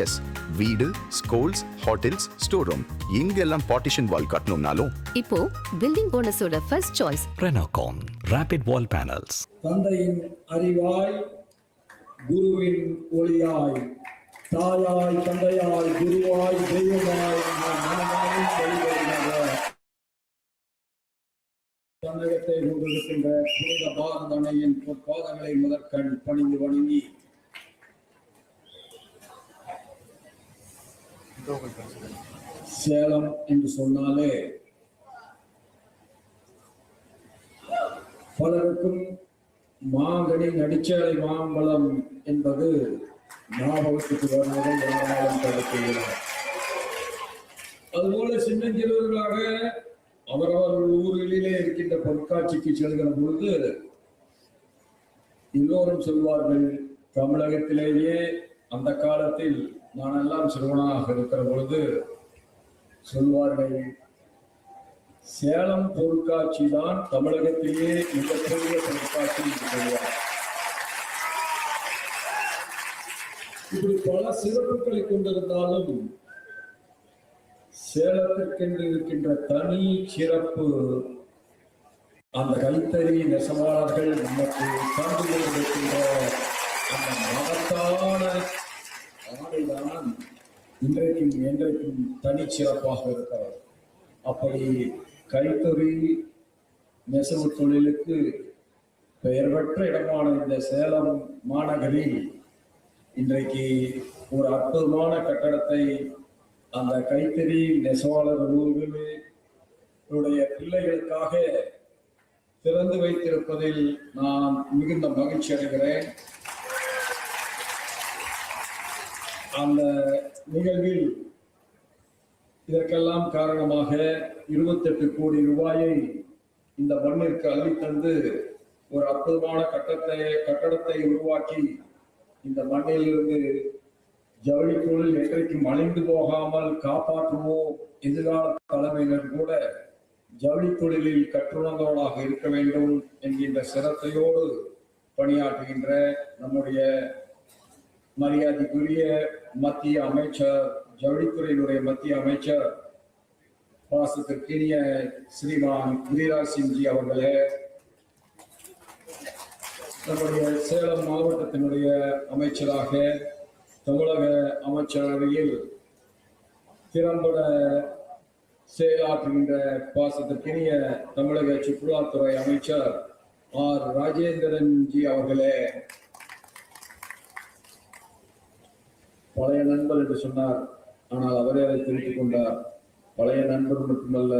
S, வீடு, schools, hotels, store room இங்கெல்லாம் partition wall கட்டணும்னாலும் இப்போ பில்டிங் போனஸோட first choice Renocon rapid wall panels. தந்தையின் அறிவாய், குருவின் ஒளியாய், தாயாய், தந்தையாய், குருவாய், தெய்வமாய் தமிழகத்தை கொண்டிருக்கின்ற புனித பாரத அன்னையின் பாதங்களை முதற்கண் பணிந்து வணங்கி சேலம் என்று சொன்னாலே பலருக்கும் மாங்கனி நடிச்சாலை மாம்பழம் என்பது ஞாபகத்துக்கு வருவதை யாராலும் தடுக்கிறார். அதுபோல சின்னஞ்சிறுவர்களாக அவரவர்கள் ஊரிலே இருக்கின்ற பொருட்காட்சிக்கு செல்கிற பொழுது எல்லோரும் சொல்வார்கள், தமிழகத்திலேயே அந்த காலத்தில் நான் எல்லாம் சிறுவனாக இருக்கிற பொழுது சொல்வார்கள், சேலம் பொருட்காட்சி தான் தமிழகத்திலேயே மிகப்பெரிய பொருட்காட்சி என்று சொல்வார். இப்படி பல சிறப்புகளை கொண்டிருந்தாலும் சேலத்திற்கென்று இருக்கின்ற தனி சிறப்பு அந்த கைத்தறி நெசவாளர்கள் நமக்கு தந்து கொண்டிருக்கின்ற அந்த மகத்தான ஆடைதான் இன்றைக்கும் என்றைக்கும் தனி சிறப்பாக இருக்கிறது. அப்படி கைத்தறி நெசவு தொழிலுக்கு பெயர் பெற்ற இடமான இந்த சேலம் மாநகரில் இன்றைக்கு ஒரு அற்புதமான கட்டடத்தை அந்த கைத்தறி நெசவாளர்களுடைய பிள்ளைகளுக்காக திறந்து வைத்திருப்பதில் நான் மிகுந்த மகிழ்ச்சி அடைகிறேன். அந்த நிகழ்வில் இதற்கெல்லாம் காரணமாக 28 கோடி ரூபாயை இந்த மண்ணிற்கு அள்ளித்தந்து ஒரு அற்புதமான கட்டடத்தை உருவாக்கி இந்த மண்ணிலிருந்து ஜவுளி தொழில் என்றைக்கும் அழிந்து போகாமல் காப்பாற்றுவோம். எதிர்கால தலைமையினர் கூட ஜவுளி தொழிலில் கற்றுணர்ந்தவர்களாக இருக்க வேண்டும் என்கின்ற சிரத்தையோடு பணியாற்றுகின்ற நம்முடைய மரியாதைக்குரிய மத்திய அமைச்சர், ஜவுளித்துறையினுடைய மத்திய அமைச்சர் பாசத்திற்கினிய ஸ்ரீமான் கிரிராஜ் சிங்ஜி அவர்களே, நம்முடைய சேலம் மாவட்டத்தினுடைய அமைச்சராக தமிழக அமைச்சரவையில் திறம்பட செயலாற்றுகின்ற பாசத்திற்கினிய தமிழக சுற்றுலாத்துறை அமைச்சர் ஆர் ராஜேந்திரன் ஜி அவர்களே, பழைய நண்பர் என்று சொன்னார், ஆனால் அவரே அதை திருத்திக் கொண்டார். பழைய நண்பர் மட்டுமல்ல,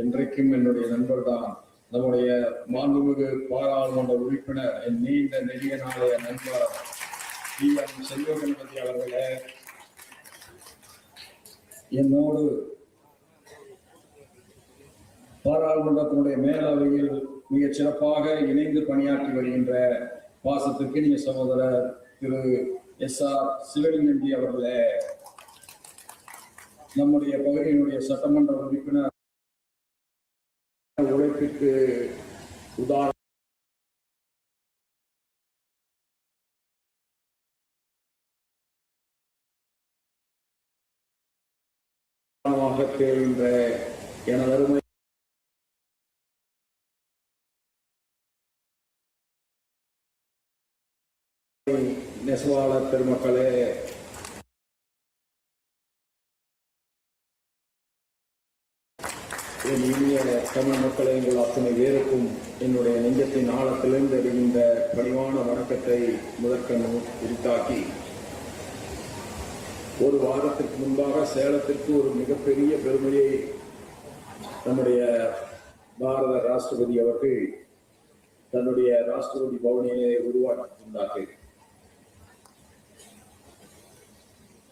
என்றைக்கும் என்னுடைய நண்பர் தான். நம்முடைய மாண்புமிகு பாராளுமன்ற உறுப்பினர், என் நீண்ட நெடிய நாளைய நண்பர் எம் செல்வகணபதி அவர்களே, என்னோடு பாராளுமன்றத்தினுடைய மேலவையில் மிகச் சிறப்பாக இணைந்து பணியாற்றி வருகின்ற பாசத்திற்கினிய சகோதரர் திரு SR சிவலிங்கம்ஜி அவர்களே, நம்முடைய பகுதியினுடைய சட்டமன்ற உறுப்பினர், உழைப்பிற்கு உதாரணமாக தேர்ந்த எனதருமை நெசவாளர் பெருமக்களே, என் இனிய தமிழ் மக்களை உங்கள் அத்தனை பேருக்கும் என்னுடைய நெஞ்சத்தின் ஆழத்திலிருந்து அறிந்த பணிவான வணக்கத்தை முதற்கண் உரித்தாக்கி, ஒரு வாரத்திற்கு முன்பாக சேலத்திற்கு ஒரு மிகப்பெரிய பெருமையை நம்முடைய பாரத ராஷ்டிரபதி அவர்கள் தன்னுடைய ராஷ்டிரபதி பவனியை உருவாக்கியிருந்தார்கள்.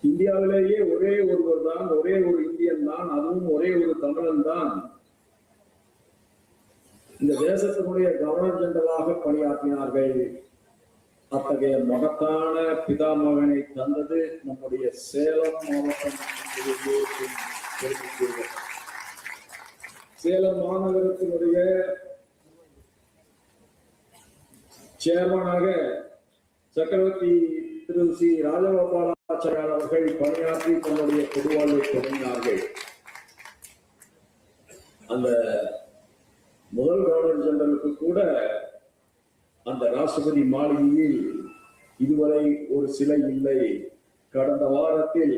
இந்தியாவிலேயே ஒரே ஒருவர் தான், ஒரே ஒரு இந்தியன் தான், அதுவும் ஒரே ஒரு தமிழன் தான் இந்த தேசத்தினுடைய கவர்னர் ஜெனரலாக பணியாற்றினார்கள். அத்தகைய மகத்தான பிதாமகனை தந்தது நம்முடைய சேலம் மாவட்டம். சேலம் மாநகரத்தினுடைய சேர்மனாக சக்கரவர்த்தி திரு சி ராஜகோபாலாச்சாரியார் அவர்கள் பணியாற்றி தன்னுடைய பொதுவாழ்வை தொடங்கினார்கள். அந்த முதல் கவர்னர் ஜெனரலுக்கு கூட அந்த ராஷ்டிரபதி மாளிகையில் இதுவரை ஒரு சிலை இல்லை. கடந்த வாரத்தில்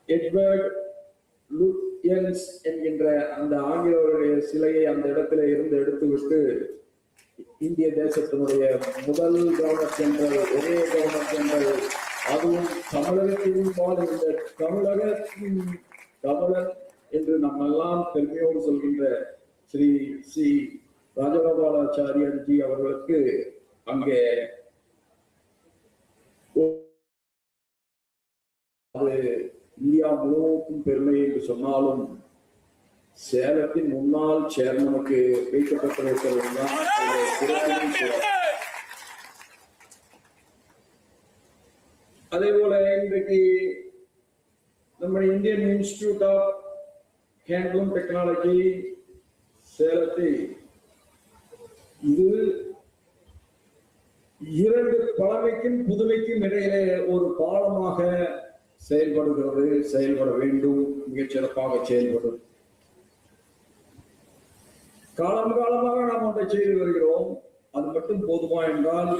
எட்வர்ட் லுட்யன்ஸ் என்கின்ற அந்த ஆங்கிலேயருடைய சிலையை அந்த இடத்துல இருந்து எடுத்துவிட்டு இந்திய தேசத்தினுடைய முதல் கவர்னர் ஜெனரல், ஒரே கவர்னர் ஜெனரல், அதுவும் தமிழகத்தின் வாழ்ந்த தமிழகத்தின் தமிழன் என்று நம்மெல்லாம் பெருமையோடு சொல்கின்ற ஸ்ரீ சி ராஜகோபாலாச்சாரியர்ஜி அவர்களுக்கு அங்கே அது இந்தியா முழுவதும் பெருமை என்று சொன்னாலும் சேலத்தின் முன்னாள் சேர்மனுக்கு வைக்கப்பட்டிருக்கிறதுதான். அதே போல இன்றைக்கு நம்ம Indian Institute of Handloom Technology சேலத்தை இது இரண்டு பழமைக்கும் புதுமைக்கும் இடையிலே ஒரு பாலமாக செயல்படுகிறது, செயல்பட வேண்டும், மிகச் சிறப்பாக செயல்படும். காலம் காலமாக நாம் ஒன்றை செய்து வருகிறோம். அது மட்டும் போதுமா என்றால்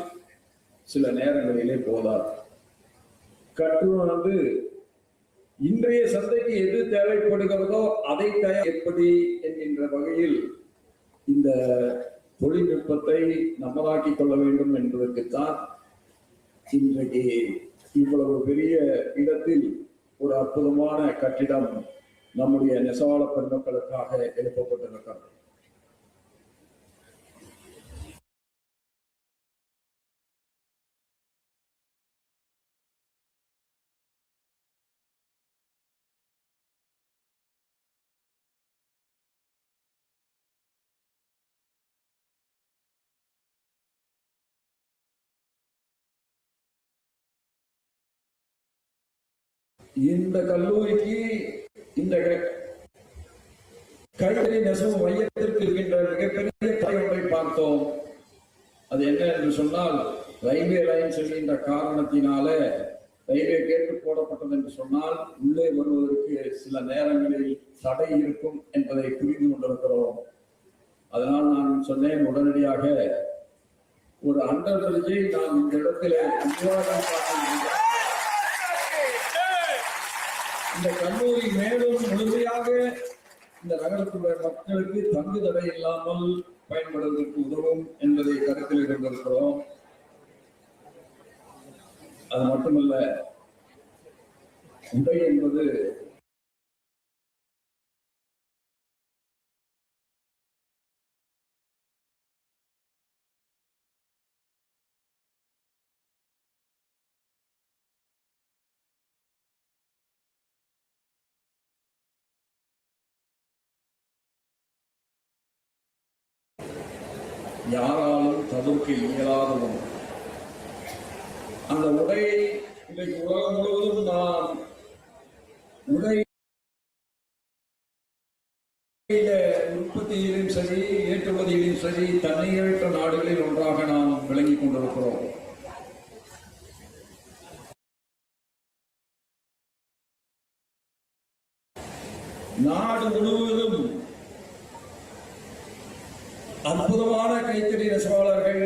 சில நேரங்களிலே போதாது. கற்றுணர்ந்து இன்றைய சந்தைக்கு எது தேவைப்படுகிறதோ அதை எப்படி என்கின்ற வகையில் இந்த தொழில்நுட்பத்தை நம்மளாக்கிக் கொள்ள வேண்டும் என்பதற்குத்தான் இன்றைக்கு இவ்வளவு பெரிய இடத்தில் ஒரு அற்புதமான கட்டிடம் நம்முடைய நெசவாள பெருமக்களுக்காக எழுப்பப்பட்டிருக்கிறது. இந்த கல்லூரிக்கு இந்த கைத்தறி நெசவு மையத்திற்கு இருக்கின்ற மிகப்பெரிய தடை பார்த்தோம். அது என்ன என்று சொன்னால் ரயில்வே லைன் செல்கின்ற காரணத்தினால ரயில்வே கேட்டு போடப்பட்டது என்று சொன்னால் உள்ளே வருவதற்கு சில நேரங்களில் தடை இருக்கும் என்பதை புரிந்து கொண்டிருக்கிறோம். அதனால் நான் சொன்னேன், உடனடியாக ஒரு அண்டர் பிரிட்ஜை நான் இந்த இடத்துல இந்த கல்லூரி மேலும் முழுமையாக இந்த நகரத்துடைய மக்களுக்கு தங்கு தடை இல்லாமல் பயன்படுவதற்கு உதவும் என்பதை கருத்தில் கொண்டிருக்கிறோம். அது மட்டுமல்ல, உடை என்பது யாராலும் தவிர்க்க இயலாத ஒன்று. அந்த உடையை இன்றைக்கு உலகம் முழுவதும் நாம் உடை உற்பத்தியிலும் சரி, ஏற்றுமதியிலும் சரி, தன்னிகரற்ற நாடுகளில் ஒன்றாக நாம் விளங்கிக் கொண்டிருக்கிறோம். நாடு முழுவதும் அற்புதமான கைத்தறி நெசவாளர்கள்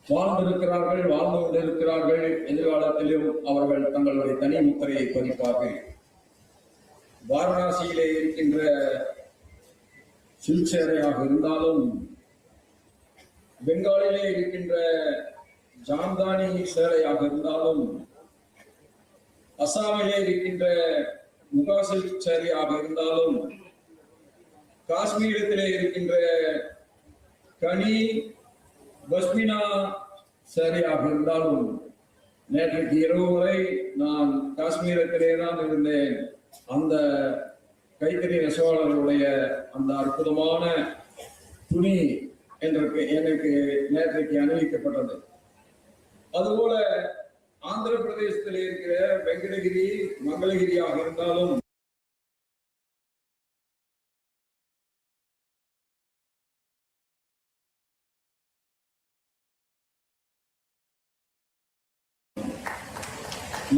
வாழ்ந்திருக்கிறார்கள், வாழ்ந்து கொண்டிருக்கிறார்கள். எதிர்காலத்திலும் அவர்கள் தங்களுடைய தனி முத்திரையை பதிப்பார்கள். வாரணாசியிலே இருக்கின்ற சில்க் சேரையாக இருந்தாலும், பெங்காலிலே இருக்கின்ற ஜாம்தானி சேலையாக இருந்தாலும், அசாமிலே இருக்கின்ற முகா சில்க் சேரையாக இருந்தாலும், காஷ்மீரத்திலே இருக்கின்ற கனி பஸ்மினா சேரையாக இருந்தாலும், நேற்றைக்கு இரவு வரை நான் காஷ்மீரத்திலே தான் இருந்தேன். அந்த கைத்தறி நெசவாளர்களுடைய அந்த அற்புதமான துணி எனக்கு நேற்றைக்கு அணிவிக்கப்பட்டது. அதுபோல ஆந்திர பிரதேசத்தில் இருக்கிற வெங்கடகிரி, மங்களகிரியாக இருந்தாலும்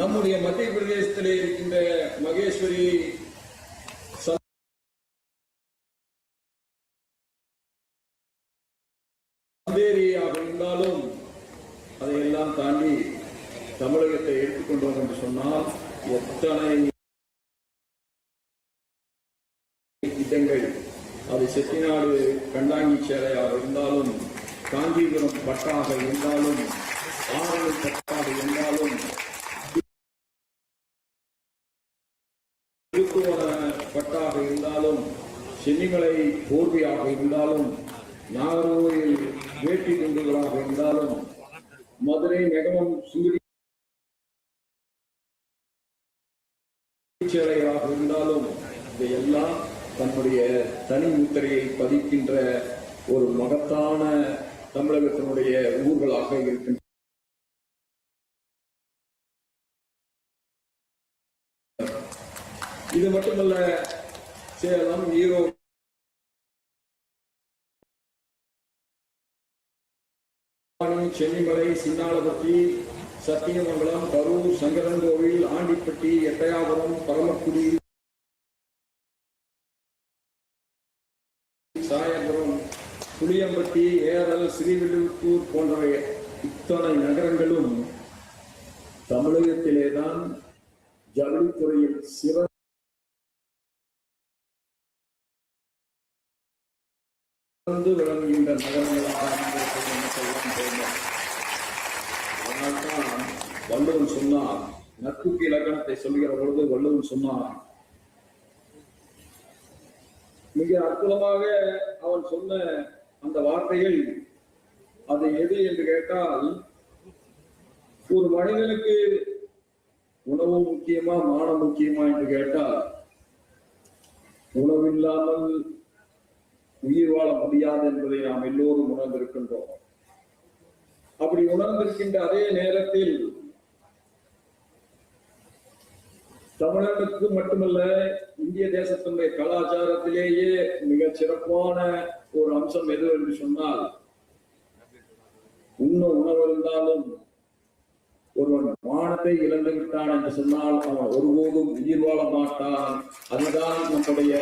நம்முடைய மத்திய பிரதேசத்திலே இருக்கின்ற மகேஸ்வரி சந்தேரியாக இருந்தாலும் அதையெல்லாம் தாண்டி தமிழகத்தை எடுத்துக்கொண்டோம் என்று சொன்னால் எத்தனை திட்டங்கள், அது செட்டிநாடு கண்டாங்கி சேலையாக இருந்தாலும், காஞ்சிபுரம் பட்டாக இருந்தாலும், ஆரணி பட்டாக இருந்தாலும், திருக்குவன பட்டாக இருந்தாலும், சென்னிமலை போர்வையாக இருந்தாலும், நாகர்கோவில் வேட்டி குண்டுகளாக இருந்தாலும், மதுரை நெகமம் சூரிய சேலையாக இருந்தாலும், இதையெல்லாம் தன்னுடைய தனி முத்திரையை பதிக்கின்ற ஒரு மகத்தான தமிழகத்தினுடைய ஊர்களாக இருக்கின்றன. இது மட்டுமல்ல, சேலம், ஈரோடு, சென்னிமலை, சின்னாளப்பட்டி, சத்தியமங்கலம், கரூர், சங்கரன்கோவில், ஆண்டிப்பட்டி, எட்டயாபுரம், பரமக்குடி, சாயபுரம், புளியம்பட்டி, ஏரல், ஸ்ரீவில்லிபுத்தூர் போன்ற இத்தனை நகரங்களும் தமிழகத்திலேதான் ஜவுளித்துறையில் சிறந்து விளங்குகின்ற நகரங்களாக அதனால்தான் வள்ளுவன் சொன்னார், நட்புக்கு இலக்கணத்தை சொல்கிற பொழுது வள்ளுவன் சொன்னார், மிக அற்புதமாக அவன் சொன்ன அந்த வார்த்தைகள், அது எது என்று கேட்டால், ஒரு மனிதனுக்கு உணவு முக்கியமா மானம் முக்கியமா என்று கேட்டால், உணவில்லாமல் உயிர் வாழ முடியாது என்பதை நாம் எல்லோரும் உணர்ந்திருக்கின்றோம். அப்படி உணர்ந்திருக்கின்ற அதே நேரத்தில் தமிழகத்துக்கு மட்டுமல்ல, இந்திய தேசத்தினுடைய கலாச்சாரத்திலேயே மிக சிறப்பான ஒரு அம்சம் எது என்று சொன்னால், உண்ண உணவு இருந்தாலும் ஒருவன் மானத்தை இழந்து விட்டான் என்று சொன்னால் அவன் ஒருபோதும் உயிர் வாழ மாட்டான். அதுதான் நம்முடைய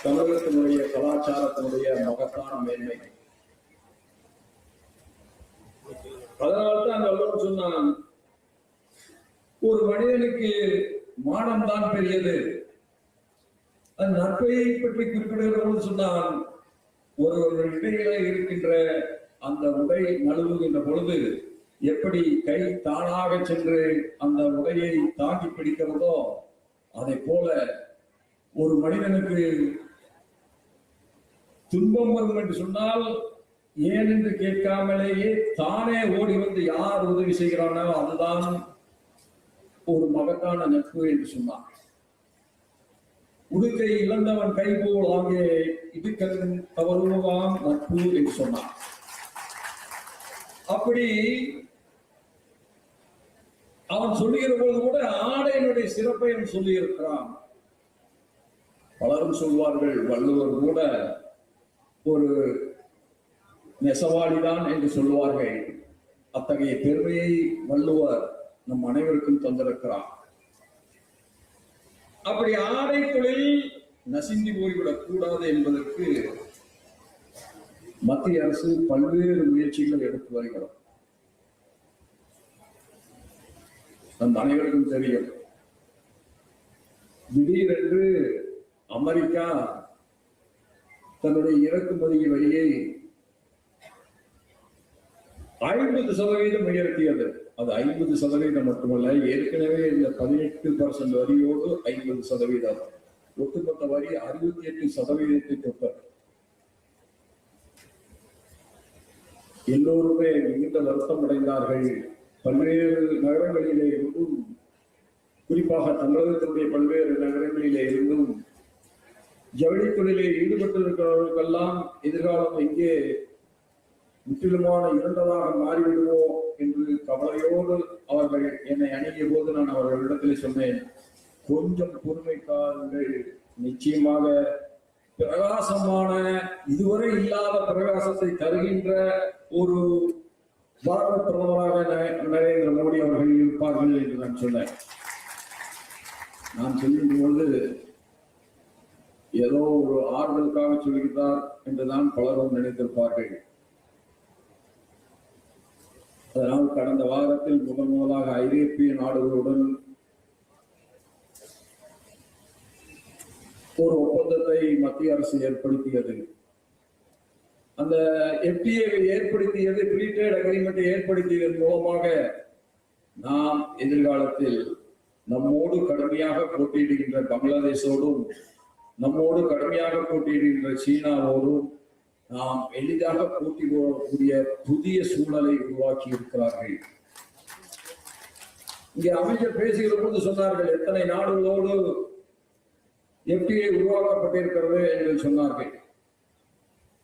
தமிழகத்தினுடைய கலாச்சாரத்தினுடைய மகத்தான மேன்மை. அதனால்தான் வள்ளுவன் சொன்னான், ஒரு மனிதனுக்கு மானம் தான் பெரியது. அந்த நட்பை பற்றி குறிப்பிடுகிற சொன்னான், ஒரு இடையில இருக்கின்ற அந்த உடை நழுவுகின்ற பொழுது எப்படி கை தானாக சென்று அந்த உடையை தாங்கி பிடிக்கிறதோ, அதை போல ஒரு மனிதனுக்கு துன்பம் வரும் என்று சொன்னால் ஏன் என்று கேட்காமலேயே தானே ஓடி வந்து யார் உதவி செய்கிறானோ அதுதான் ஒரு மகத்தான நட்பு என்று சொன்னார். உடுக்கை இழந்தவன் கை போல் ஆகிய இடுக்கன் தவறுவான் நட்பு என்று சொன்னார். அப்படி அவன் சொல்லுகிற பொழுது கூட ஆடையினுடைய சிறப்பை அவன் சொல்லி இருக்கிறான். பலரும் சொல்வார்கள், வள்ளுவர் கூட ஒரு நெசவாளிதான் என்று சொல்வார்கள். அத்தகைய பெருமையை வள்ளுவர் நம் அனைவருக்கும் தந்திருக்கிறார். அப்படி ஆடை தொழில் நசுங்கி போய்விடக் கூடாது என்பதற்கு மத்திய அரசு பல்வேறு முயற்சிகள் எடுத்து வருகிறது. நம் அனைவருக்கும் தெரியும், திடீரென்று அமெரிக்கா தன்னுடைய இறக்குமதி வரியை 50% உயர்த்தியது. அது 50% மட்டுமல்ல, ஏற்கனவே இந்த 18% வரியோடு 50%, ஒட்டுமொத்த வரி 68% தொட்டது. எல்லோருமே மிகுந்த வருத்தம் அடைந்தார்கள். பல்வேறு நகரங்களிலே இருந்தும், குறிப்பாக தமிழகத்தினுடைய பல்வேறு நகரங்களிலே இருந்தும் ஜவுளி தொழிலில் ஈடுபட்டிருக்கிறவர்களுக்கெல்லாம் எதிர்காலம் எங்கே முற்றிலுமான இரண்டதாக மாறிவிடுவோ என்று கவலையோடு அவர்கள் என்னை அணுகிய போது நான் அவர்களிடத்தில் சொன்னேன், கொஞ்சம் பொறுமைக்காரர்கள், நிச்சயமாக பிரகாசமான, இதுவரை இல்லாத பிரகாசத்தை தருகின்ற ஒரு பாரத பிரதமராக நரேந்திர மோடி அவர்கள் இருப்பார்கள் என்று நான் சொன்னேன். நான் சொல்லும் பொழுது ஏதோ ஒரு ஆறுதலுக்காக சொல்கிறார் என்றுதான் பலரும் நினைத்திருப்பார்கள். அதனால் கடந்த வாரத்தில் முதலாக ஐரோப்பிய நாடுகளுடன் ஒரு ஒப்பந்தத்தை மத்திய அரசு ஏற்படுத்தியது. அந்த FTA ஏற்படுத்தியது, ஃப்ரீ ட்ரேட் அக்ரிமெண்டை ஏற்படுத்தியதன் மூலமாக நாம் எதிர்காலத்தில் நம்மோடு கடுமையாக போட்டியிடுகின்ற பங்களாதேஷோடும் நம்மோடு கடுமையாக போட்டியிடுகின்ற சீனாவோடும் நாம் எளிதாக போட்டி போடக்கூடிய புதிய சூழலை உருவாக்கி இருக்கிறார்கள். இங்கே அமைச்சர் பேசுகிற போது சொன்னார்கள், எத்தனை நாடுகளோடு FTA உருவாக்கப்பட்டிருக்கிறது என்று சொன்னார்கள்.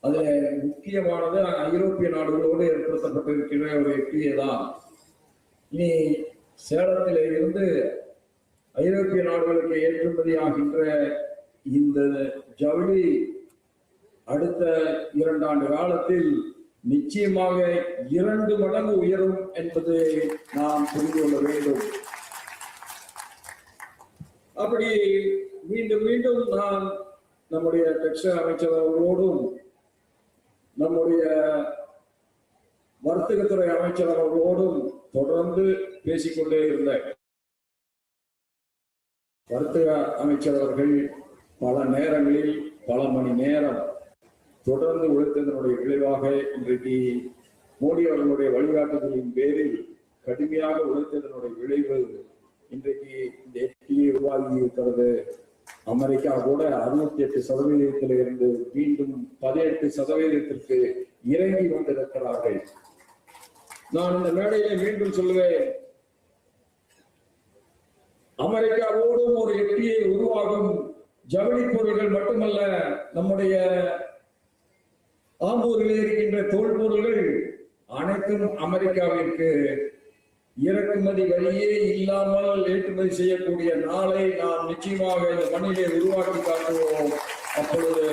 அதுல முக்கியமானது ஐரோப்பிய நாடுகளோடு ஏற்படுத்தப்பட்டிருக்கிற ஒரு FTA தான். இனி சேலத்திலே இருந்து ஐரோப்பிய நாடுகளுக்கு ஏற்றுமதி ஆகின்ற இந்த ஜவுளி அடுத்த 2 ஆண்டு காலத்தில் நிச்சயமாக 2 மடங்கு உயரும் என்பதை நாம் புரிந்து கொள்ள வேண்டும். அப்படி மீண்டும் மீண்டும் நான் நம்முடைய டெக்ஸ்டைல் அமைச்சர் அவர்களோடும் நம்முடைய வர்த்தகத்துறை அமைச்சர் அவர்களோடும் தொடர்ந்து பேசிக்கொண்டே இருந்தேன். வர்த்தக அமைச்சர் அவர்கள் பல நேரங்களில் பல மணி நேரம் தொடர்ந்து உழைத்ததனுடைய விளைவாக இன்றைக்கு மோடி அவர்களுடைய வழிகாட்டுதலின் பேரில் கடுமையாக உழைத்ததனுடைய விளைவு இன்றைக்கு இந்த FTA உருவாகி இருக்கிறது. அமெரிக்கா கூட 68% இருந்து மீண்டும் 18% இறங்கி வந்திருக்கிறார்கள். நான் இந்த மேடையிலே மீண்டும் சொல்லுவேன், அமெரிக்காவோடும் ஒரு FTA உருவாகும். ஜவுளி பொருள்கள் மட்டுமல்ல, நம்முடைய ஆம்பூரில் இருக்கின்ற தோல் பொருள்கள் அனைத்தும் அமெரிக்காவிற்கு இறக்குமதி வரியே இல்லாமல் ஏற்றுமதி செய்யக்கூடிய நாளை நாம் நிச்சயமாக இந்த மண்ணிலே உருவாக்கி காட்டுவோம். அப்பொழுது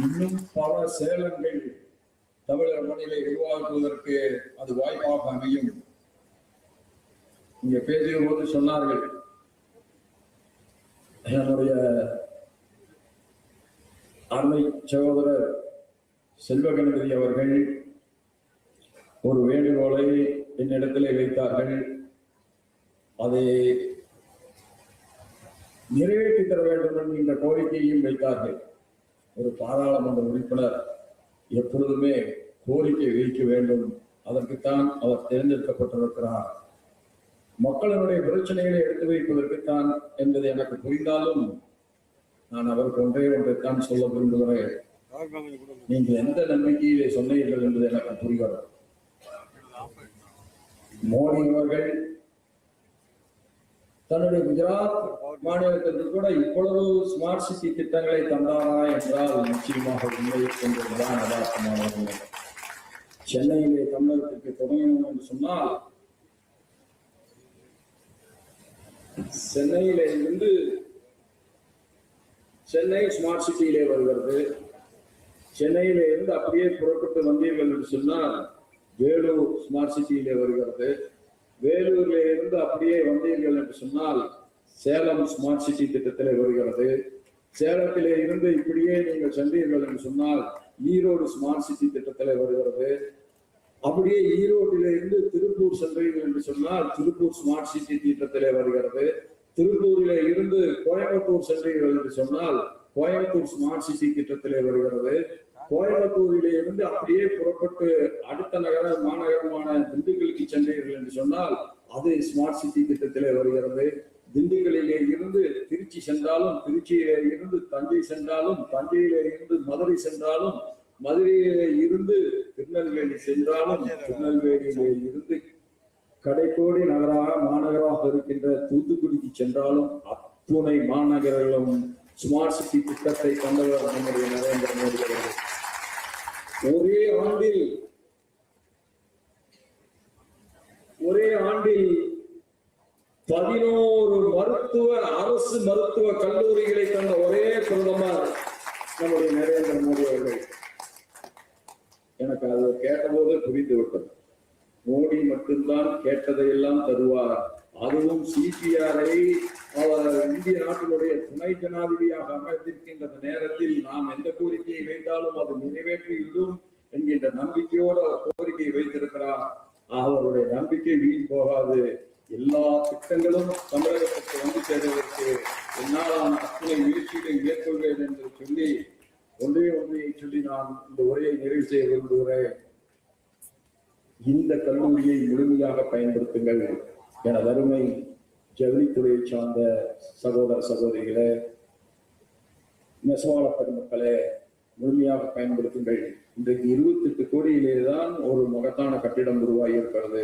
இன்னும் பல சேலங்கள் தமிழக மண்ணிலே உருவாக்குவதற்கு அது வாய்ப்பாக அமையும். இங்க பேசிய போது சொன்னார்கள், என்னுடைய அருமை சகோதரர் செல்வகணபதி அவர்கள் ஒரு வேண்டுகோளை என்னிடத்திலே வைத்தார்கள். அதை நிறைவேற்றி தர வேண்டும் என்ற கோரிக்கையையும் வைத்தார்கள். ஒரு பாராளுமன்ற உறுப்பினர் எப்பொழுதுமே கோரிக்கை வைக்க வேண்டும், அதற்குத்தான் அவர் தேர்ந்தெடுக்கப்பட்டிருக்கிறார். மக்களுடைய பிரச்சனைகளை எடுத்து வைப்பதற்குத்தான் என்பது எனக்கு புரிந்தாலும் நான் அவருக்கு ஒன்றைத்தான் சொல்ல விரும்புகிறேன். நீங்கள் எந்த நம்பிக்கையிலே சொன்னீர்கள் என்பது எனக்கு புரிகிறது. மோடி அவர்கள் தன்னுடைய குஜராத் மாநிலத்திற்கு கூட இவ்வளவு ஸ்மார்ட் சிட்டி திட்டங்களை தந்தாரா என்றால் நிச்சயமாக இல்லை என்பதுதான் யதார்த்தமான உண்மை. சென்னையிலே தமிழகத்திற்கு தொடங்கணும் என்று சொன்னால் சென்னையில இருந்து சென்னை ஸ்மார்ட் சிட்டியிலே வருகிறது. சென்னையில இருந்து அப்படியே புறப்பட்டு வந்தீர்கள் என்று சொன்னால் வேலூர் ஸ்மார்ட் சிட்டியிலே வருகிறது. வேலூர்ல இருந்து அப்படியே வந்தீர்கள் என்று சொன்னால் சேலம் ஸ்மார்ட் சிட்டி திட்டத்திலே வருகிறது. சேலத்திலே இருந்து இப்படியே நீங்கள் சென்றீர்கள் என்று சொன்னால் ஈரோடு ஸ்மார்ட் சிட்டி திட்டத்திலே வருகிறது. அப்படியே ஈரோட்டிலே இருந்து திருப்பூர் சென்றீர்கள் என்று சொன்னால் திருப்பூர் ஸ்மார்ட் சிட்டி திட்டத்திலே வருகிறது. திருப்பூரிலே இருந்து கோயம்புத்தூர் சென்றீர்கள் என்று சொன்னால் கோயம்புத்தூர் ஸ்மார்ட் சிட்டி திட்டத்திலே வருகிறது. கோயம்புத்தூரிலே இருந்து அப்படியே புறப்பட்டு அடுத்த மாநகரமான திண்டுக்கலுக்கு சென்றீர்கள் என்று சொன்னால் அது ஸ்மார்ட் சிட்டி திட்டத்திலே வருகிறது. திண்டுக்கலிலே இருந்து திருச்சி சென்றாலும், திருச்சியிலே இருந்து தஞ்சை சென்றாலும், தஞ்சையிலே இருந்து மதுரை சென்றாலும், மதுரையிலே இருந்து திருநெல்வேலி சென்றாலும், திருநெல்வேலியிலே இருந்து கடைக்கோடி மாநகராக இருக்கின்ற தூத்துக்குடிக்கு சென்றாலும் அத்துணை மாநகரங்களும் ஸ்மார்ட் சிட்டி திட்டத்தை கொண்டவர் நம்முடைய நரேந்திர மோடி அவர்கள். ஒரே ஆண்டில் 11 அரசு மருத்துவ கல்லூரிகளை தந்த ஒரே பிரதமர் நம்முடைய நரேந்திர மோடி அவர்கள். எனக்கு அது கேட்டபோது புரிந்து விட்டது. மோடி மட்டும்தான் கேட்டதையெல்லாம் தருவார், அதுவும் சிபிஆரை இந்திய நாட்டினுடைய துணை ஜனாதிபதியாக அமர்ந்திருக்கின்ற நேரத்தில் நாம் எந்த கோரிக்கையை வைத்தாலும் அது நிறைவேற்றிவிடும் என்கின்ற நம்பிக்கையோடு அவர் கோரிக்கையை வைத்திருக்கிறார். அவருடைய நம்பிக்கை வீண் போகாது. எல்லா திட்டங்களும் தமிழகத்திற்கு வந்து சேர்வதற்கு என்னால் அத்தனை முயற்சிகளை மேற்கொள்வேன் என்று சொல்லி ஒன்றையை சொல்லி நான் இந்த உரையை நிறைவு செய்ய விரும்புகிறேன். இந்த கல்லூரியை முழுமையாக பயன்படுத்துங்கள். எனது அருமை ஜவுளித்துறையை சார்ந்த சகோதர சகோதரிகளே, நெசவாள பெருமக்களே, முழுமையாக பயன்படுத்துங்கள். இன்றைக்கு 28 கோடியிலே தான் ஒரு மகத்தான கட்டிடம் உருவாகி இருக்கிறது.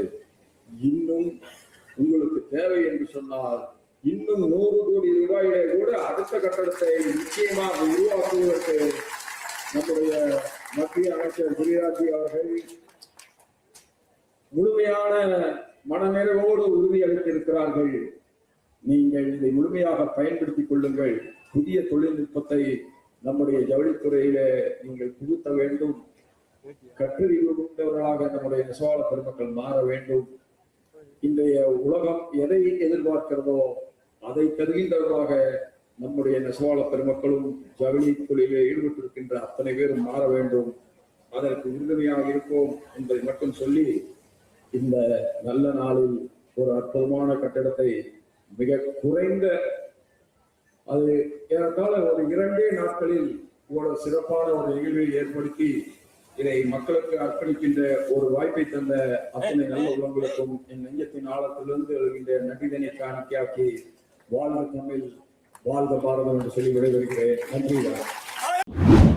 இன்னும் உங்களுக்கு தேவை என்று சொன்னால் இன்னும் 100 கோடி ரூபாயிலே கூட அடுத்த கட்டடத்தை நிச்சயமாக உருவாக்குவதற்கு நம்முடைய மத்திய அமைச்சர் கிரிராஜ் அவர்கள் முழுமையான மனநிறைவோடு உறுதியளித்திருக்கிறார்கள். நீங்கள் இதை முழுமையாக பயன்படுத்திக் கொள்ளுங்கள். புதிய தொழில்நுட்பத்தை நம்முடைய ஜவுளித்துறையில நீங்கள் புகுத்த வேண்டும். கற்றறிவு கொண்டவர்களாக நம்முடைய நெசவாள பெருமக்கள் மாற வேண்டும். இன்றைய உலகம் எதை எதிர்பார்க்கிறதோ அதை தருகின்றவர்களாக நம்முடைய நெசவாள பெருமக்களும் ஜவுளி தொழிலில் ஈடுபட்டிருக்கின்ற அத்தனை பேரும் மாற வேண்டும். அதற்கு உறுதுணையாக இருப்போம் என்பதை மட்டும் சொல்லி, இந்த நல்ல நாளில் ஒரு அற்புதமான கட்டிடத்தை மிக குறைந்த, அது ஏறத்தாழ ஒரு 2 நாட்களில் ஒரு சிறப்பான ஒரு நிகழ்வை ஏற்படுத்தி இதை மக்களுக்கு அர்ப்பணிக்கின்ற ஒரு வாய்ப்பை தந்த அத்தனை நல்ல உள்ளங்களுக்கும் என் நெஞ்சத்தின் ஆழத்திலிருந்து எழுகின்ற நன்றிதனை காணிக்கையாக்கி, வாழ்க தமிழ், வாழ்க பாரதம் என்று சொல்லி விடைபெறுகிறேன். நன்றி.